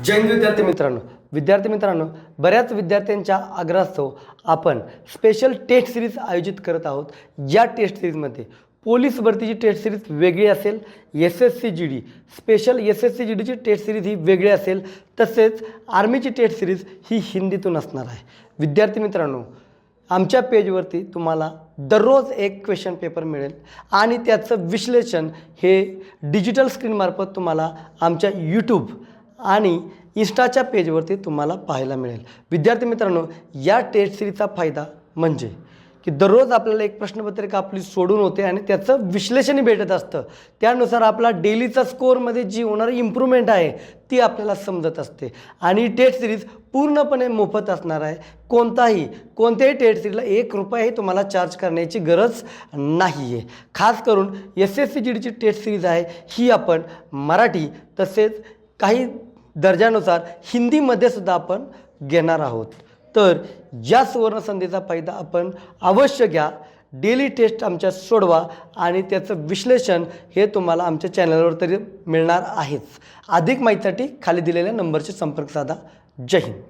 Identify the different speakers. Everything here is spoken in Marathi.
Speaker 1: जय हिंद विद्यार्थी मित्रांनो, बऱ्याच विद्यार्थ्यांच्या आग्रहास्तव आपण स्पेशल टेस्ट सिरीज आयोजित करत आहोत। या टेस्ट सिरीजमध्ये पोलीस भरतीची टेस्ट सिरीज वेगळी असेल, SSC GD special SSC GD ची टेस्ट सिरीज ही वेगळी असेल, तसेच आर्मीची टेस्ट सिरीज ही हिंदीतून असणार आहे। विद्यार्थी मित्रांनो, आमच्या पेजवरती तुम्हाला दररोज एक क्वेश्चन पेपर मिळेल आणि त्याचं विश्लेषण हे डिजिटल स्क्रीनमार्फत तुम्हाला आमच्या यूट्यूब आणि इंस्टाच्या पेजवरती तुम्हाला पाहायला मिळेल। विद्यार्थी मित्रांनो, या टेस्ट सिरीजचा फायदा म्हणजे की दररोज आपल्याला एक प्रश्नपत्रिका आपली सोडून होते आणि त्याचं विश्लेषणही भेटत असतं। त्यानुसार आपला डेलीचा स्कोअरमध्ये जी होणारी इम्प्रूव्हमेंट आहे ती आपल्याला समजत असते आणि टेस्ट सिरीज पूर्णपणे मोफत असणार आहे। कोणत्याही टेस्ट सिरीजला ₹1 तुम्हाला चार्ज करण्याची गरज नाही आहे। खास करून SSC GD ची टेस्ट सिरीज आहे ही आपण मराठी तसेच काही दर्जानुसार हिंदीमध्ये सुद्धा आपण घेणार आहोत। तर या सुवर्ण संधीचा फायदा आपण अवश्य घ्या। डेली टेस्ट आमच्या सोडवा आणि त्याचं विश्लेषण हे तुम्हाला आमच्या चॅनलवर तरी मिळणार आहेच। अधिक माहितीसाठी खाली दिलेल्या नंबरशी संपर्क साधा। जय हिंद।